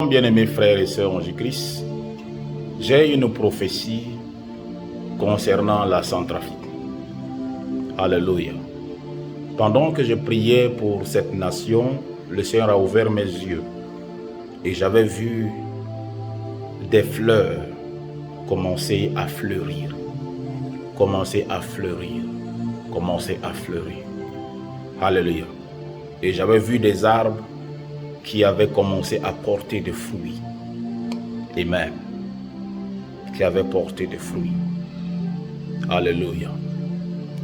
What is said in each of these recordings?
Bien-aimés frères et sœurs en Jésus-Christ, j'ai une prophétie concernant la Centrafrique. Alléluia. Pendant que je priais pour cette nation, le Seigneur a ouvert mes yeux et j'avais vu des fleurs commencer à fleurir. Alléluia. Et j'avais vu des arbres qui avaient commencé à porter des fruits. Amen. Qui avaient porté des fruits. Alléluia.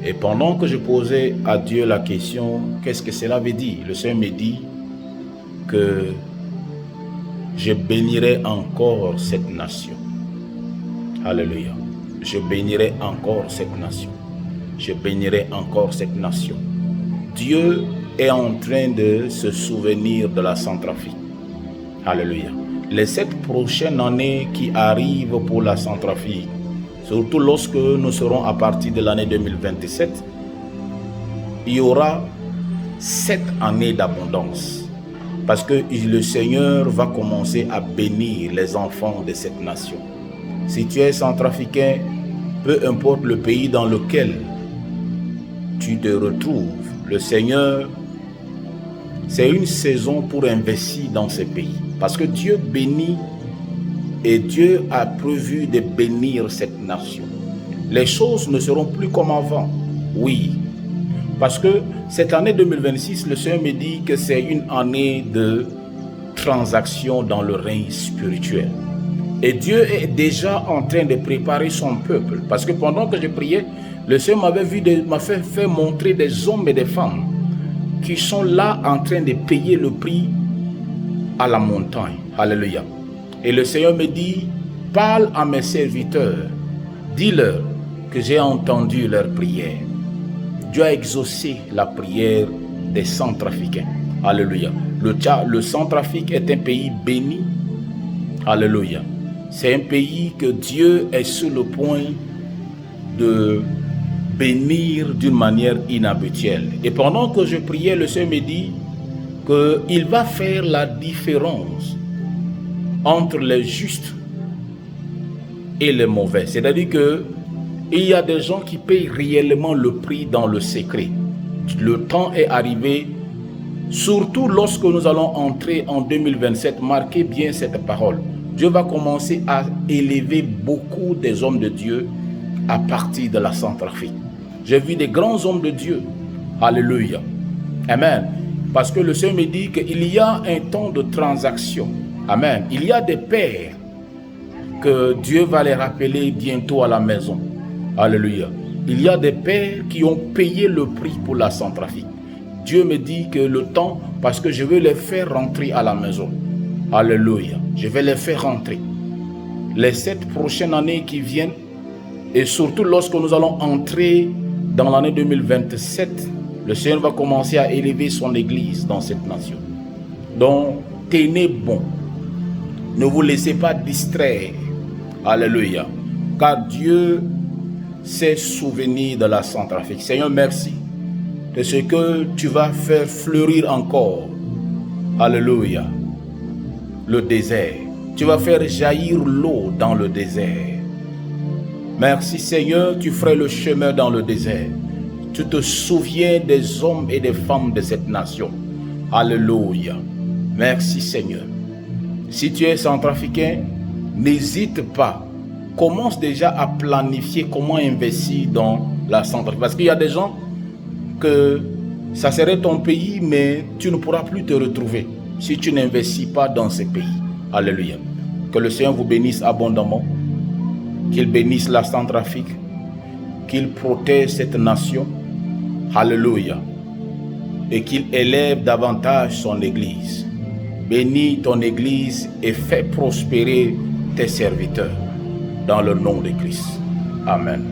Et pendant que je posais à Dieu la question, qu'est-ce que cela veut dire? Le Seigneur me dit que je bénirai encore cette nation. Alléluia. Je bénirai encore cette nation. Je bénirai encore cette nation. Dieu est en train de se souvenir de la Centrafrique. Alléluia. Les 7 prochaines années qui arrivent pour la Centrafrique, surtout lorsque nous serons à partir de l'année 2027, il y aura 7 années d'abondance. Parce que le Seigneur va commencer à bénir les enfants de cette nation. Si tu es centrafricain, peu importe le pays dans lequel tu te retrouves, le Seigneur, c'est une saison pour investir dans ce pays. Parce que Dieu bénit et Dieu a prévu de bénir cette nation. Les choses ne seront plus comme avant. Oui. Parce que cette année 2026, le Seigneur me dit que c'est une année de transaction dans le règne spirituel. Et Dieu est déjà en train de préparer son peuple. Parce que pendant que je priais, le Seigneur m'a fait montrer des hommes et des femmes qui sont là en train de payer le prix à la montagne. Alléluia. Et le Seigneur me dit, parle à mes serviteurs, dis-leur que j'ai entendu leur prière. Dieu a exaucé la prière des Centrafricains. Alléluia. Le Centrafrique est un pays béni. Alléluia. C'est un pays que Dieu est sur le point de bénir d'une manière inhabituelle. Et pendant que je priais, le Seigneur me dit qu'il va faire la différence entre les justes et les mauvais. C'est-à-dire qu'il y a des gens qui payent réellement le prix dans le secret. Le temps est arrivé, surtout lorsque nous allons entrer en 2027, marquez bien cette parole. Dieu va commencer à élever beaucoup des hommes de Dieu à partir de la Centrafrique. J'ai vu des grands hommes de Dieu. Alléluia. Amen. Parce que le Seigneur me dit qu'il y a un temps de transaction. Amen. Il y a des pères que Dieu va les rappeler bientôt à la maison. Alléluia. Il y a des pères qui ont payé le prix pour la Centrafrique. Dieu me dit que le temps, parce que je veux les faire rentrer à la maison. Alléluia. Je vais les faire rentrer. Les 7 prochaines années qui viennent, et surtout lorsque nous allons entrer dans l'année 2027, le Seigneur va commencer à élever son église dans cette nation. Donc, tenez bon. Ne vous laissez pas distraire. Alléluia. Car Dieu s'est souvenu de la Centrafrique. Seigneur, merci de ce que tu vas faire fleurir encore. Alléluia. Le désert. Tu vas faire jaillir l'eau dans le désert. Merci Seigneur, tu ferais le chemin dans le désert. Tu te souviens des hommes et des femmes de cette nation. Alléluia. Merci Seigneur. Si tu es centrafricain, n'hésite pas. Commence déjà à planifier comment investir dans la Centrafrique. Parce qu'il y a des gens que ça serait ton pays, mais tu ne pourras plus te retrouver si tu n'investis pas dans ce pays. Alléluia. Que le Seigneur vous bénisse abondamment. Qu'il bénisse la Centrafrique. Qu'il protège cette nation. Alléluia. Et qu'il élève davantage son église. Bénis ton église et fais prospérer tes serviteurs. Dans le nom de Christ. Amen.